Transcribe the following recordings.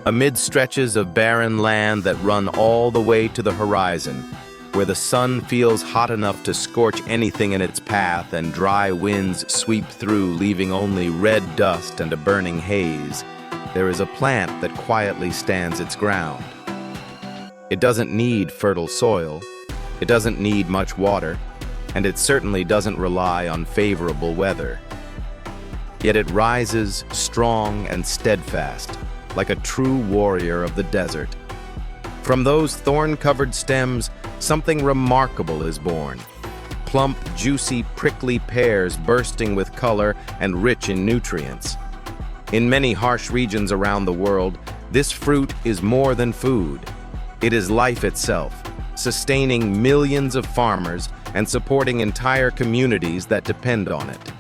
Amid stretches of barren land that run all the way to the horizon, where the sun feels hot enough to scorch anything in its path and dry winds sweep through, leaving only red dust and a burning haze, there is a plant that quietly stands its ground. It doesn't need fertile soil, it doesn't need much water, and it certainly doesn't rely on favorable weather. Yet it rises strong and steadfast, like a true warrior of the desert. From those thorn-covered stems, something remarkable is born. Plump, juicy, prickly pears bursting with color and rich in nutrients. In many harsh regions around the world, this fruit is more than food. It is life itself, sustaining millions of farmers and supporting entire communities that depend on it.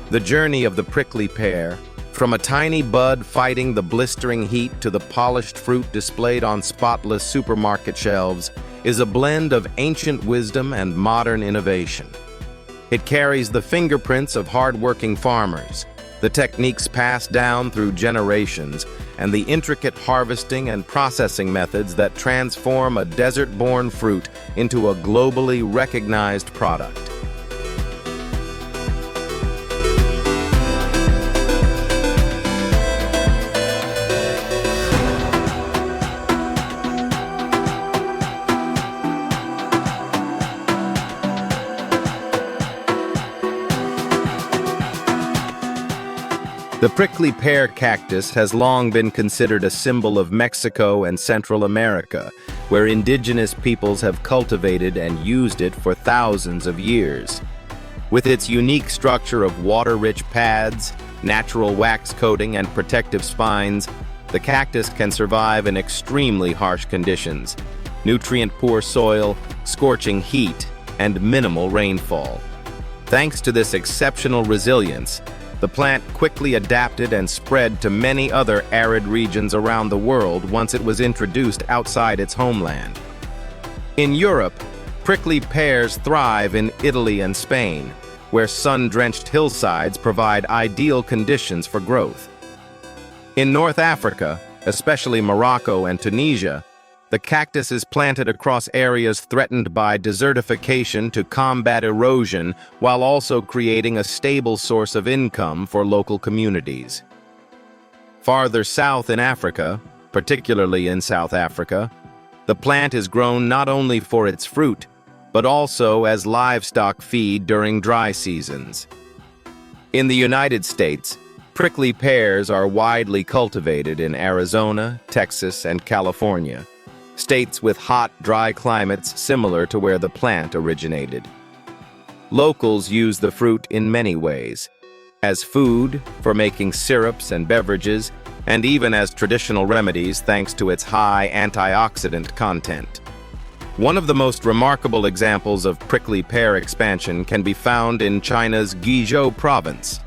The journey of the prickly pear, from a tiny bud fighting the blistering heat to the polished fruit displayed on spotless supermarket shelves, is a blend of ancient wisdom and modern innovation. It carries the fingerprints of hard-working farmers, the techniques passed down through generations, and the intricate harvesting and processing methods that transform a desert-born fruit into a globally recognized product. The prickly pear cactus has long been considered a symbol of Mexico and Central America, where indigenous peoples have cultivated and used it for thousands of years. With its unique structure of water-rich pads, natural wax coating, and protective spines, the cactus can survive in extremely harsh conditions: nutrient-poor soil, scorching heat, and minimal rainfall. Thanks to this exceptional resilience, the plant quickly adapted and spread to many other arid regions around the world once it was introduced outside its homeland. In Europe, prickly pears thrive in Italy and Spain, where sun-drenched hillsides provide ideal conditions for growth. In North Africa, especially Morocco and Tunisia, the cactus is planted across areas threatened by desertification to combat erosion, while also creating a stable source of income for local communities. Farther south in Africa, particularly in South Africa, the plant is grown not only for its fruit, but also as livestock feed during dry seasons. In the United States, prickly pears are widely cultivated in Arizona, Texas, and California, states with hot, dry climates similar to where the plant originated. Locals use the fruit in many ways: as food, for making syrups and beverages, and even as traditional remedies thanks to its high antioxidant content. One of the most remarkable examples of prickly pear expansion can be found in China's Guizhou province.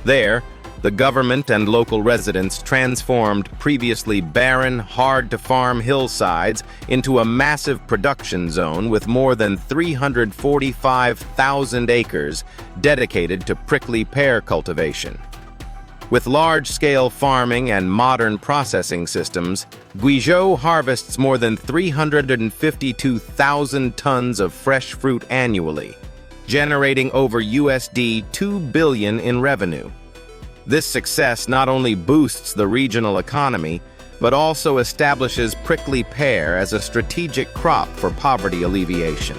There, the government and local residents transformed previously barren, hard-to-farm hillsides into a massive production zone with more than 345,000 acres dedicated to prickly pear cultivation. With large-scale farming and modern processing systems, Guizhou harvests more than 352,000 tons of fresh fruit annually, generating over USD 2 billion in revenue. This success not only boosts the regional economy, but also establishes prickly pear as a strategic crop for poverty alleviation.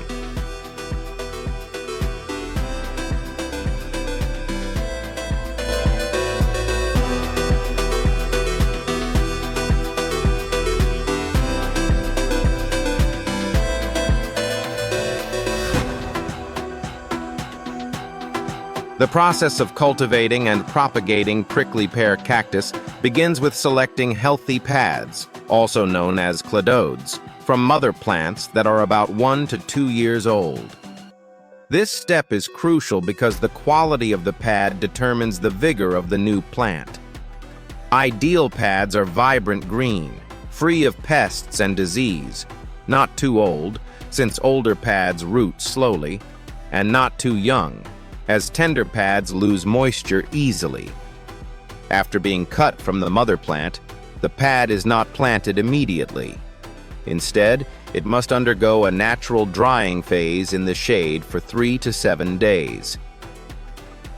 The process of cultivating and propagating prickly pear cactus begins with selecting healthy pads, also known as cladodes, from mother plants that are about 1 to 2 years old. This step is crucial because the quality of the pad determines the vigor of the new plant. Ideal pads are vibrant green, free of pests and disease, not too old, since older pads root slowly, and not too young, as tender pads lose moisture easily. After being cut from the mother plant, the pad is not planted immediately. Instead, it must undergo a natural drying phase in the shade for 3 to 7 days.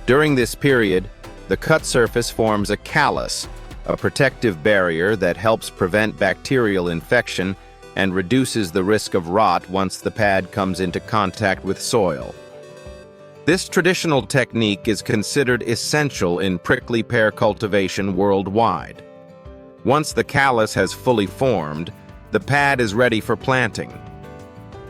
During this period, the cut surface forms a callus, a protective barrier that helps prevent bacterial infection and reduces the risk of rot once the pad comes into contact with soil. This traditional technique is considered essential in prickly pear cultivation worldwide. Once the callus has fully formed, the pad is ready for planting.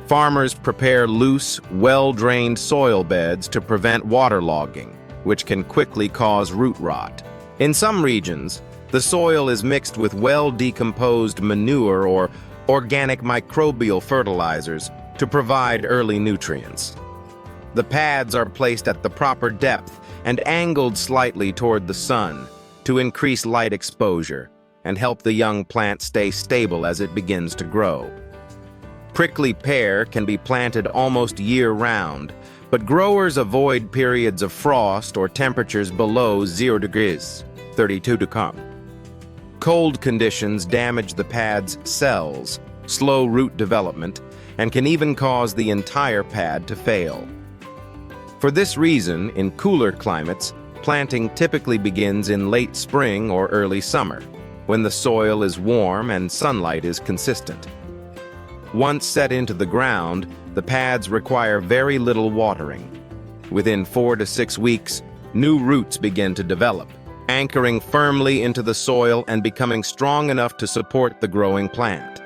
Farmers prepare loose, well-drained soil beds to prevent waterlogging, which can quickly cause root rot. In some regions, the soil is mixed with well-decomposed manure or organic microbial fertilizers to provide early nutrients. The pads are placed at the proper depth and angled slightly toward the sun to increase light exposure and help the young plant stay stable as it begins to grow. Prickly pear can be planted almost year-round, but growers avoid periods of frost or temperatures below 0 degrees, 32 degrees. Cold conditions damage the pad's cells, slow root development, and can even cause the entire pad to fail. For this reason, in cooler climates, planting typically begins in late spring or early summer, when the soil is warm and sunlight is consistent. Once set into the ground, the pads require very little watering. Within 4 to 6 weeks, new roots begin to develop, anchoring firmly into the soil and becoming strong enough to support the growing plant.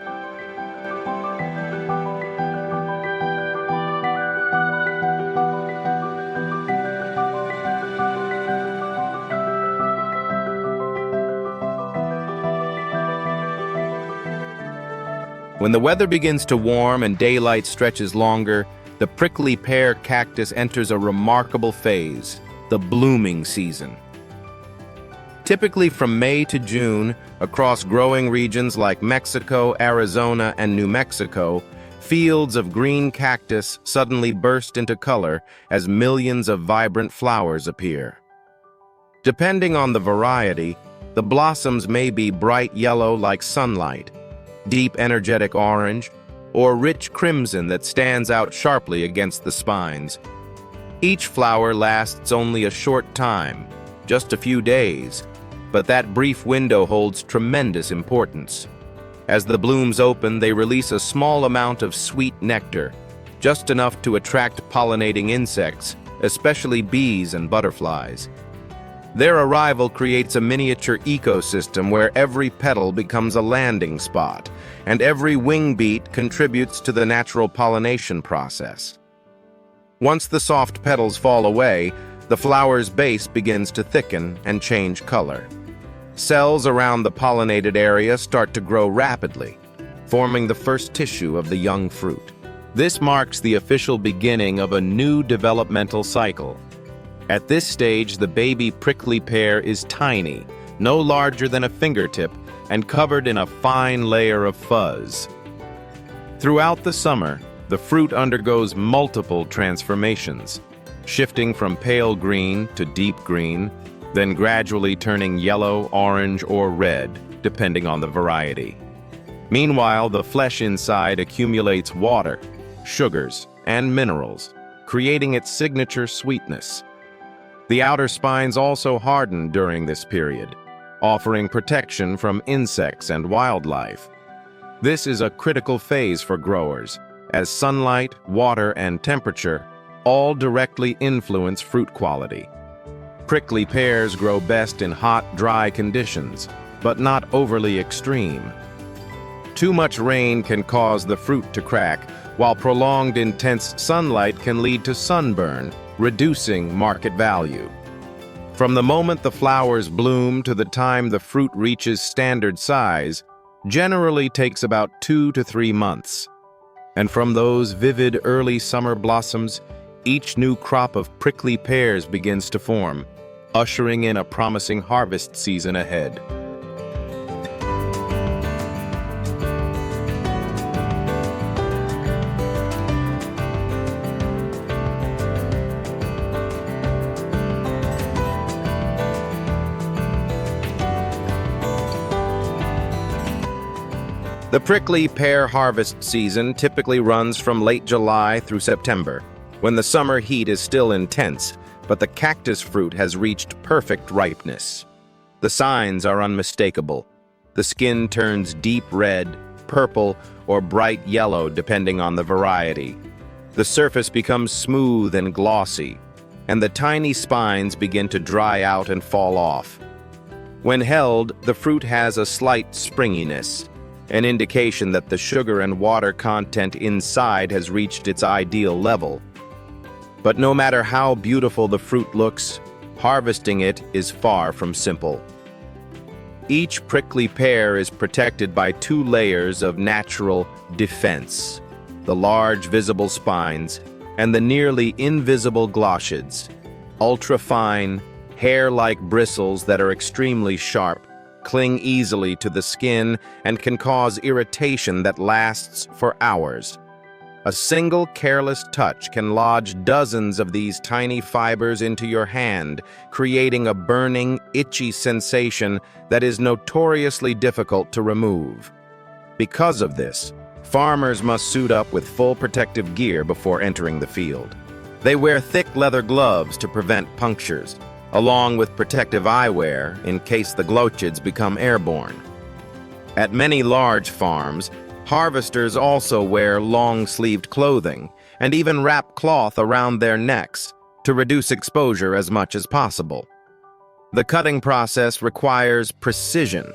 When the weather begins to warm and daylight stretches longer, the prickly pear cactus enters a remarkable phase, the blooming season. Typically from May to June, across growing regions like Mexico, Arizona, and New Mexico, fields of green cactus suddenly burst into color as millions of vibrant flowers appear. Depending on the variety, the blossoms may be bright yellow like sunlight, deep energetic orange, or rich crimson that stands out sharply against the spines. Each flower lasts only a short time, just a few days, but that brief window holds tremendous importance. As the blooms open, they release a small amount of sweet nectar, just enough to attract pollinating insects, especially bees and butterflies. Their arrival creates a miniature ecosystem where every petal becomes a landing spot, and every wing beat contributes to the natural pollination process. Once the soft petals fall away, the flower's base begins to thicken and change color. Cells around the pollinated area start to grow rapidly, forming the first tissue of the young fruit. This marks the official beginning of a new developmental cycle. At this stage, the baby prickly pear is tiny, no larger than a fingertip, and covered in a fine layer of fuzz. Throughout the summer, the fruit undergoes multiple transformations, shifting from pale green to deep green, then gradually turning yellow, orange, or red, depending on the variety. Meanwhile, the flesh inside accumulates water, sugars, and minerals, creating its signature sweetness. The outer spines also harden during this period, offering protection from insects and wildlife. This is a critical phase for growers, as sunlight, water, and temperature all directly influence fruit quality. Prickly pears grow best in hot, dry conditions, but not overly extreme. Too much rain can cause the fruit to crack, while prolonged intense sunlight can lead to sunburn, reducing market value. From the moment the flowers bloom to the time the fruit reaches standard size generally takes about 2 to 3 months. And from those vivid early summer blossoms, each new crop of prickly pears begins to form, ushering in a promising harvest season ahead. The prickly pear harvest season typically runs from late July through September, when the summer heat is still intense, but the cactus fruit has reached perfect ripeness. The signs are unmistakable. The skin turns deep red, purple, or bright yellow depending on the variety. The surface becomes smooth and glossy, and the tiny spines begin to dry out and fall off. When held, the fruit has a slight springiness, an indication that the sugar and water content inside has reached its ideal level. But no matter how beautiful the fruit looks, harvesting it is far from simple. Each prickly pear is protected by 2 layers of natural defense: the large visible spines and the nearly invisible glossids, ultra-fine, hair-like bristles that are extremely sharp, cling easily to the skin, and can cause irritation that lasts for hours. A single careless touch can lodge dozens of these tiny fibers into your hand, creating a burning, itchy sensation that is notoriously difficult to remove. Because of this, farmers must suit up with full protective gear before entering the field. They wear thick leather gloves to prevent punctures, along with protective eyewear in case the glochids become airborne. At many large farms, harvesters also wear long-sleeved clothing and even wrap cloth around their necks to reduce exposure as much as possible. The cutting process requires precision.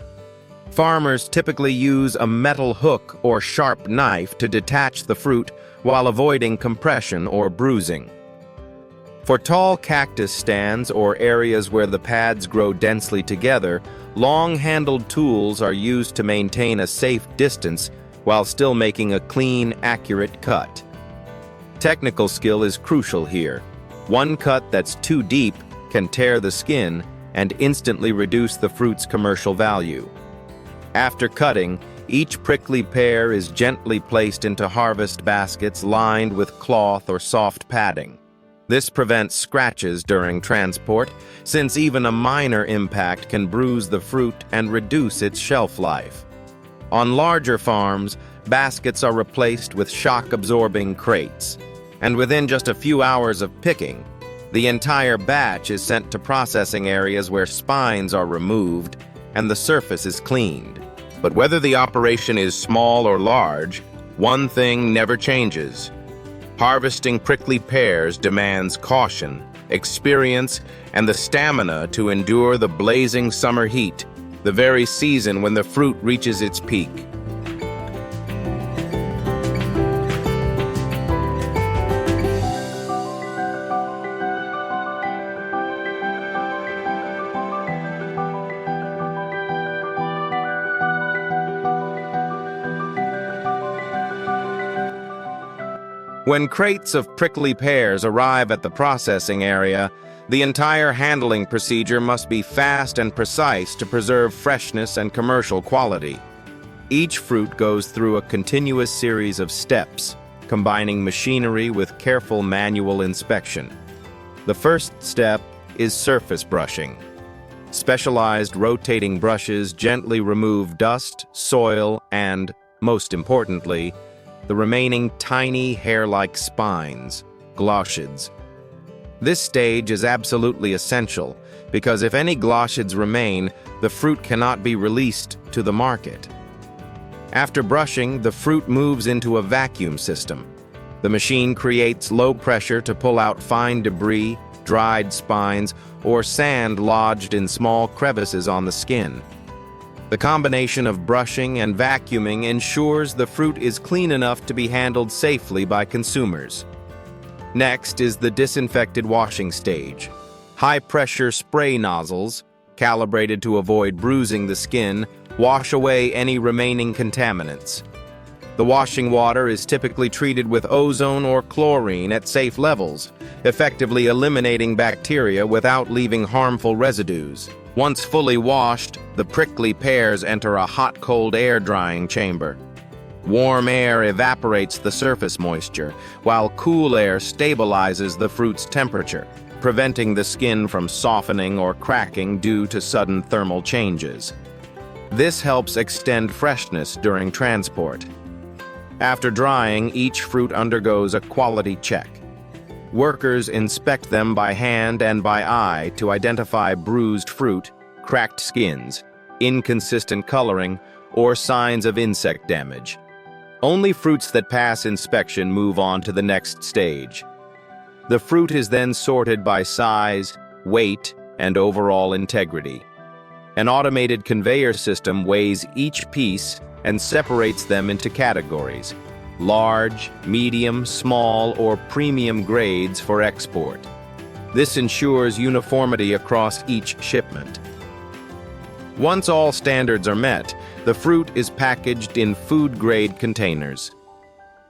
Farmers typically use a metal hook or sharp knife to detach the fruit while avoiding compression or bruising. For tall cactus stands or areas where the pads grow densely together, long-handled tools are used to maintain a safe distance while still making a clean, accurate cut. Technical skill is crucial here. One cut that's too deep can tear the skin and instantly reduce the fruit's commercial value. After cutting, each prickly pear is gently placed into harvest baskets lined with cloth or soft padding. This prevents scratches during transport, since even a minor impact can bruise the fruit and reduce its shelf life. On larger farms, baskets are replaced with shock-absorbing crates, and within just a few hours of picking, the entire batch is sent to processing areas where spines are removed and the surface is cleaned. But whether the operation is small or large, one thing never changes. Harvesting prickly pears demands caution, experience, and the stamina to endure the blazing summer heat, the very season when the fruit reaches its peak. When crates of prickly pears arrive at the processing area, the entire handling procedure must be fast and precise to preserve freshness and commercial quality. Each fruit goes through a continuous series of steps, combining machinery with careful manual inspection. The first step is surface brushing. Specialized rotating brushes gently remove dust, soil, and, most importantly, the remaining tiny hair-like spines, glochids. This stage is absolutely essential because if any glochids remain, the fruit cannot be released to the market. After brushing, the fruit moves into a vacuum system. The machine creates low pressure to pull out fine debris, dried spines, or sand lodged in small crevices on the skin. The combination of brushing and vacuuming ensures the fruit is clean enough to be handled safely by consumers. Next is the disinfected washing stage. High-pressure spray nozzles, calibrated to avoid bruising the skin, wash away any remaining contaminants. The washing water is typically treated with ozone or chlorine at safe levels, effectively eliminating bacteria without leaving harmful residues. Once fully washed, the prickly pears enter a hot-cold air-drying chamber. Warm air evaporates the surface moisture, while cool air stabilizes the fruit's temperature, preventing the skin from softening or cracking due to sudden thermal changes. This helps extend freshness during transport. After drying, each fruit undergoes a quality check. Workers inspect them by hand and by eye to identify bruised fruit, cracked skins, inconsistent coloring, or signs of insect damage. Only fruits that pass inspection move on to the next stage. The fruit is then sorted by size, weight, and overall integrity. An automated conveyor system weighs each piece and separates them into categories: large, medium, small, or premium grades for export. This ensures uniformity across each shipment. Once all standards are met, the fruit is packaged in food-grade containers.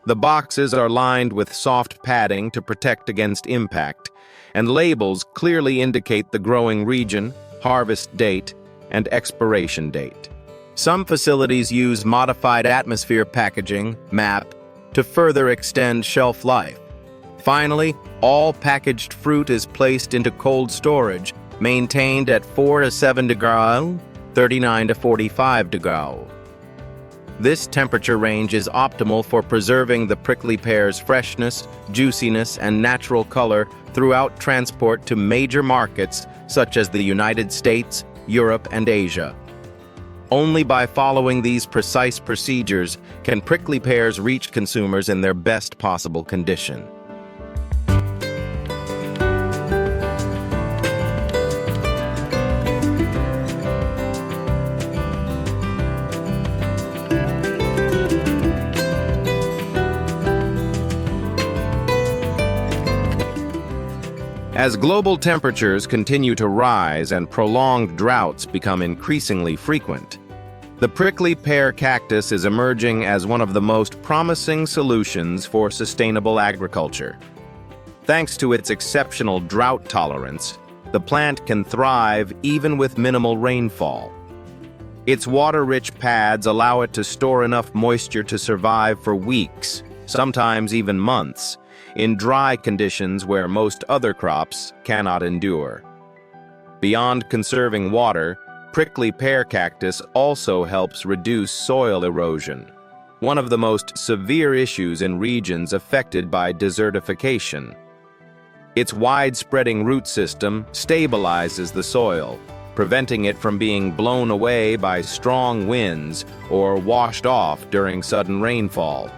The boxes are lined with soft padding to protect against impact, and labels clearly indicate the growing region, harvest date, and expiration date. Some facilities use modified atmosphere packaging, MAP, to further extend shelf life. Finally, all packaged fruit is placed into cold storage, maintained at 4 to 7 degrees, 39 to 45 degrees. This temperature range is optimal for preserving the prickly pear's freshness, juiciness, and natural color throughout transport to major markets such as the United States, Europe, and Asia. Only by following these precise procedures can prickly pears reach consumers in their best possible condition. As global temperatures continue to rise and prolonged droughts become increasingly frequent, the prickly pear cactus is emerging as one of the most promising solutions for sustainable agriculture. Thanks to its exceptional drought tolerance, the plant can thrive even with minimal rainfall. Its water-rich pads allow it to store enough moisture to survive for weeks, sometimes even months, in dry conditions where most other crops cannot endure. Beyond conserving water, prickly pear cactus also helps reduce soil erosion, one of the most severe issues in regions affected by desertification. Its wide-spreading root system stabilizes the soil, preventing it from being blown away by strong winds or washed off during sudden rainfall.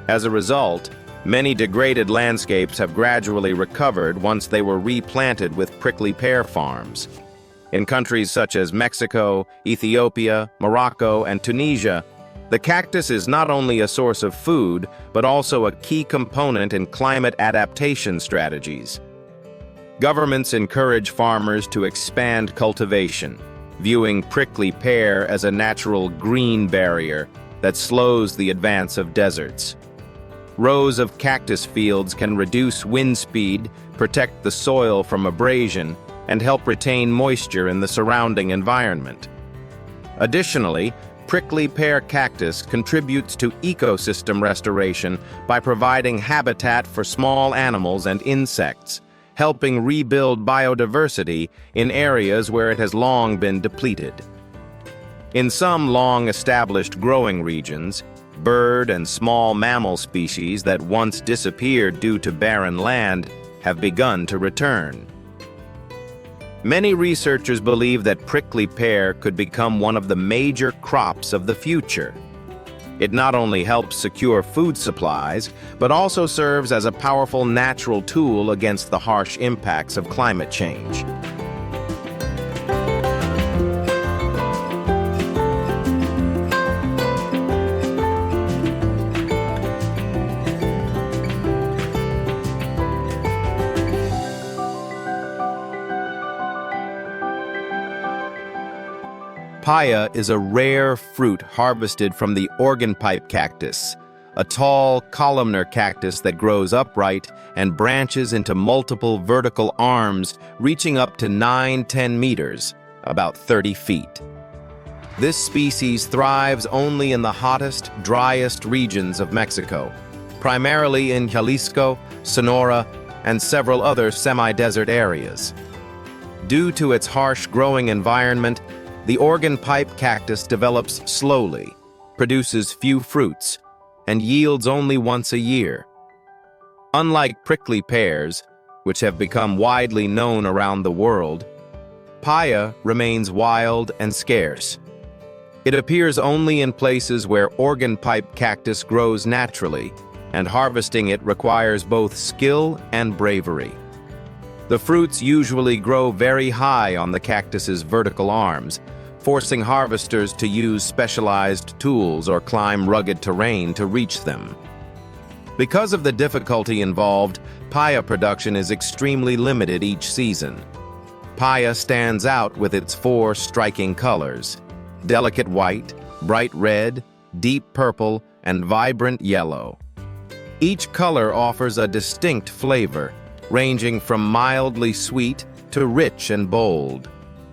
As a result, many degraded landscapes have gradually recovered once they were replanted with prickly pear farms. In countries such as Mexico, Ethiopia, Morocco, and Tunisia, the cactus is not only a source of food, but also a key component in climate adaptation strategies. Governments encourage farmers to expand cultivation, viewing prickly pear as a natural green barrier that slows the advance of deserts. Rows of cactus fields can reduce wind speed, protect the soil from abrasion, and help retain moisture in the surrounding environment. Additionally, prickly pear cactus contributes to ecosystem restoration by providing habitat for small animals and insects, helping rebuild biodiversity in areas where it has long been depleted. In some long-established growing regions, bird and small mammal species that once disappeared due to barren land have begun to return. Many researchers believe that prickly pear could become one of the major crops of the future. It not only helps secure food supplies, but also serves as a powerful natural tool against the harsh impacts of climate change. Pitaya is a rare fruit harvested from the organ pipe cactus, a tall, columnar cactus that grows upright and branches into multiple vertical arms reaching up to 9–10 meters, about 30 feet. This species thrives only in the hottest, driest regions of Mexico, primarily in Jalisco, Sonora, and several other semi-desert areas. Due to its harsh growing environment, The organ pipe cactus develops slowly, produces few fruits, and yields only once a year. Unlike prickly pears, which have become widely known around the world, Pitaya remains wild and scarce. It appears only in places where organ pipe cactus grows naturally, and harvesting it requires both skill and bravery. The fruits usually grow very high on the cactus's vertical arms, forcing harvesters to use specialized tools or climb rugged terrain to reach them. Because of the difficulty involved, pitaya production is extremely limited each season. Pitaya stands out with its four striking colors: delicate white, bright red, deep purple, and vibrant yellow. Each color offers a distinct flavor, ranging from mildly sweet to rich and bold.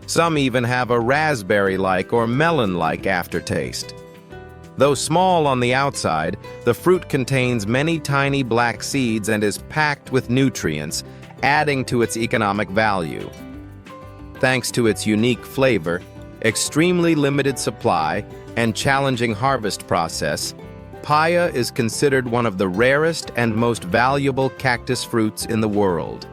Some even have a raspberry-like or melon-like aftertaste. Though small on the outside, the fruit contains many tiny black seeds and is packed with nutrients, adding to its economic value. Thanks to its unique flavor, extremely limited supply, and challenging harvest process, pitaya is considered one of the rarest and most valuable cactus fruits in the world.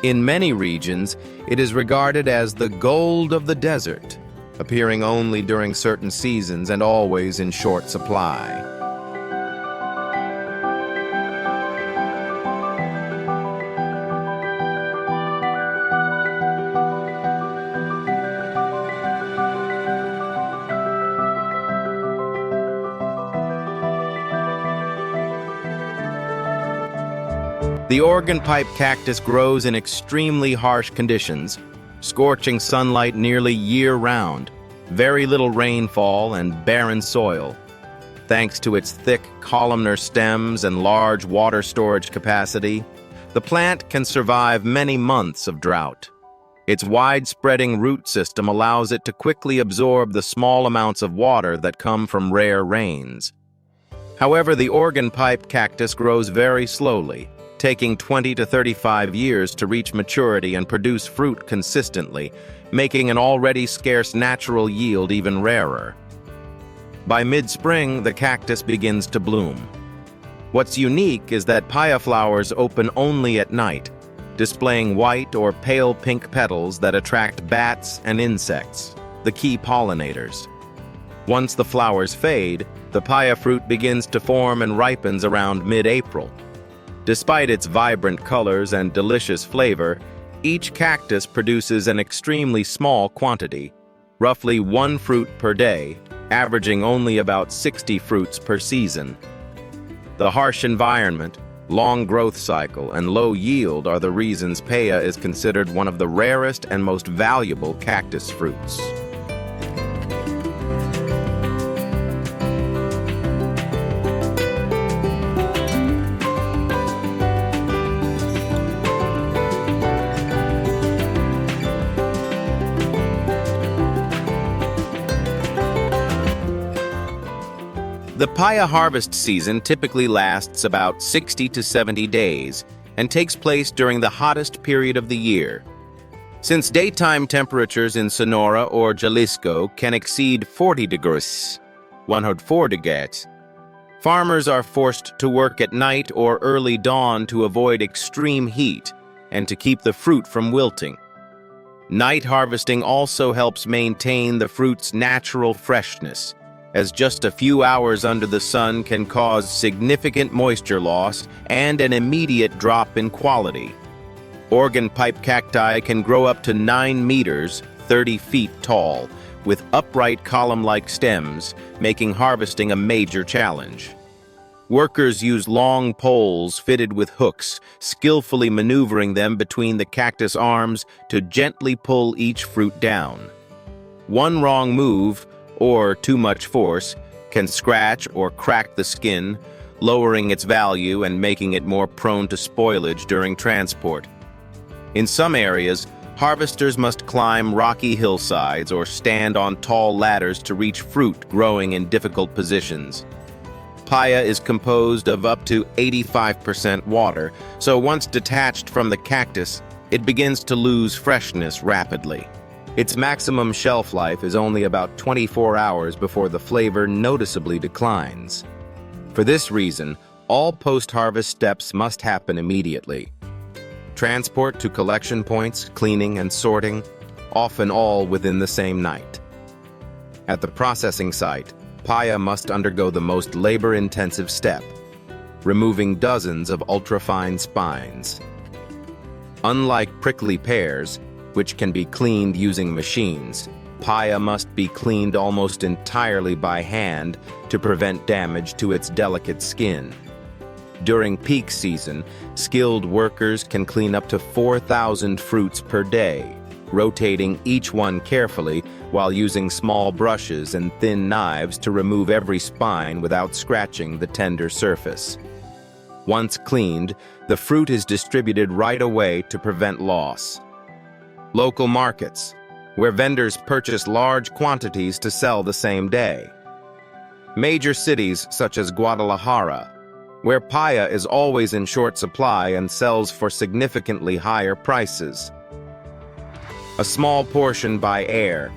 In many regions, it is regarded as the gold of the desert, appearing only during certain seasons and always in short supply. The organ pipe cactus grows in extremely harsh conditions, scorching sunlight nearly year-round, very little rainfall, and barren soil. Thanks to its thick, columnar stems and large water storage capacity, the plant can survive many months of drought. Its wide-spreading root system allows it to quickly absorb the small amounts of water that come from rare rains. However, the organ pipe cactus grows very slowly, taking 20 to 35 years to reach maturity and produce fruit consistently, making an already scarce natural yield even rarer. By mid-spring, the cactus begins to bloom. What's unique is that pitaya flowers open only at night, displaying white or pale pink petals that attract bats and insects, the key pollinators. Once the flowers fade, the pitaya fruit begins to form and ripens around mid-April. Despite its vibrant colors and delicious flavor, each cactus produces an extremely small quantity, roughly 1 fruit per day, averaging only about 60 fruits per season. The harsh environment, long growth cycle, and low yield are the reasons pitaya is considered one of the rarest and most valuable cactus fruits. The pitaya harvest season typically lasts about 60 to 70 days and takes place during the hottest period of the year. Since daytime temperatures in Sonora or Jalisco can exceed 40 degrees, 104 degrees, farmers are forced to work at night or early dawn to avoid extreme heat and to keep the fruit from wilting. Night harvesting also helps maintain the fruit's natural freshness, as just a few hours under the sun can cause significant moisture loss and an immediate drop in quality. Organ pipe cacti can grow up to 9 meters, 30 feet tall, with upright column-like stems, making harvesting a major challenge. Workers use long poles fitted with hooks, skillfully maneuvering them between the cactus arms to gently pull each fruit down. One wrong move, or too much force, can scratch or crack the skin, lowering its value and making it more prone to spoilage during transport. In some areas, harvesters must climb rocky hillsides or stand on tall ladders to reach fruit growing in difficult positions. Pitaya is composed of up to 85% water, so once detached from the cactus, it begins to lose freshness rapidly. Its maximum shelf life is only about 24 hours before the flavor noticeably declines. For this reason, all post-harvest steps must happen immediately. Transport to collection points, cleaning and sorting, often all within the same night. At the processing site, papaya must undergo the most labor-intensive step, removing dozens of ultrafine spines. Unlike prickly pears, which can be cleaned using machines, papaya must be cleaned almost entirely by hand to prevent damage to its delicate skin. During peak season, skilled workers can clean up to 4,000 fruits per day, rotating each one carefully while using small brushes and thin knives to remove every spine without scratching the tender surface. Once cleaned, the fruit is distributed right away to prevent loss. Local markets, where vendors purchase large quantities to sell the same day. Major cities such as Guadalajara, where papaya is always in short supply and sells for significantly higher prices. A small portion by air,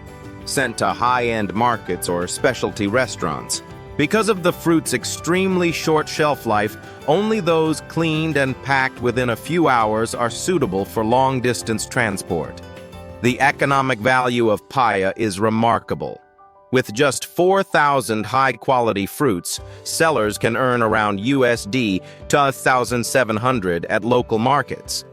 sent to high-end markets or specialty restaurants. Because of the fruit's extremely short shelf life, only those cleaned and packed within a few hours are suitable for long-distance transport. The economic value of papaya is remarkable. With just 4,000 high-quality fruits, sellers can earn around USD 2,700 at local markets.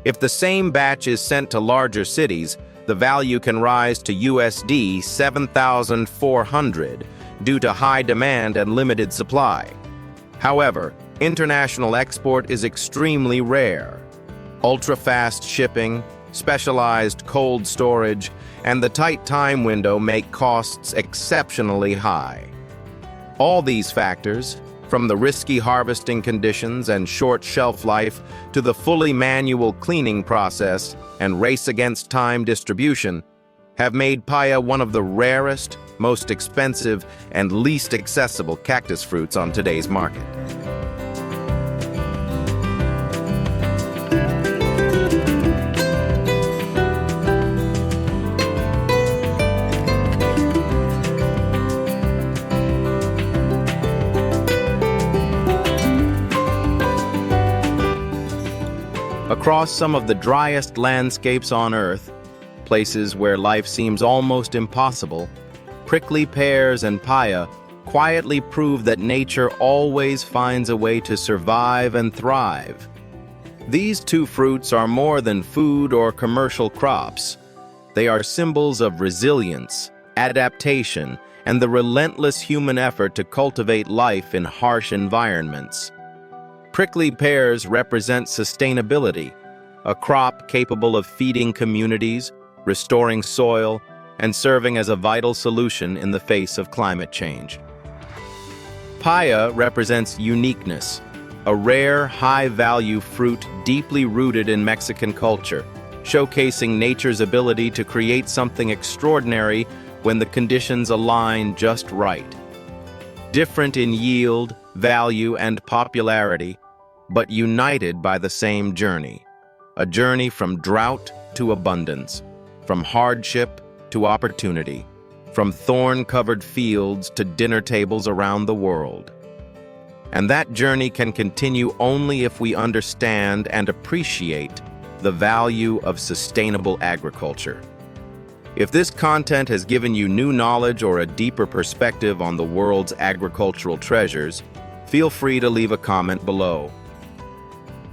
If the same batch is sent to larger cities, the value can rise to USD 7,400 due to high demand and limited supply. However, international export is extremely rare. Ultra-fast shipping, specialized cold storage, and the tight time window make costs exceptionally high. All these factors, from the risky harvesting conditions and short shelf life to the fully manual cleaning process and race-against-time distribution, have made papaya one of the rarest, most expensive, and least accessible cactus fruits on today's market. Across some of the driest landscapes on Earth, places where life seems almost impossible, prickly pears and papaya quietly prove that nature always finds a way to survive and thrive. These two fruits are more than food or commercial crops. They are symbols of resilience, adaptation, and the relentless human effort to cultivate life in harsh environments. Prickly pears represent sustainability, a crop capable of feeding communities, restoring soil, and serving as a vital solution in the face of climate change. Papaya represents uniqueness, a rare, high-value fruit deeply rooted in Mexican culture, showcasing nature's ability to create something extraordinary when the conditions align just right. Different in yield, value, and popularity, but united by the same journey. A journey from drought to abundance, from hardship to opportunity, from thorn-covered fields to dinner tables around the world. And that journey can continue only if we understand and appreciate the value of sustainable agriculture. If this content has given you new knowledge or a deeper perspective on the world's agricultural treasures, feel free to leave a comment below.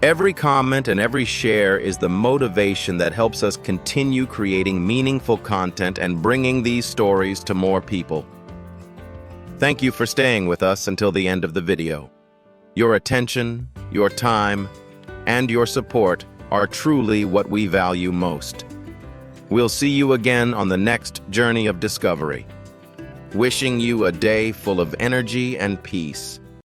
Every comment and every share is the motivation that helps us continue creating meaningful content and bringing these stories to more people. Thank you for staying with us until the end of the video. Your attention, your time, and your support are truly what we value most. We'll see you again on the next journey of discovery. Wishing you a day full of energy and peace.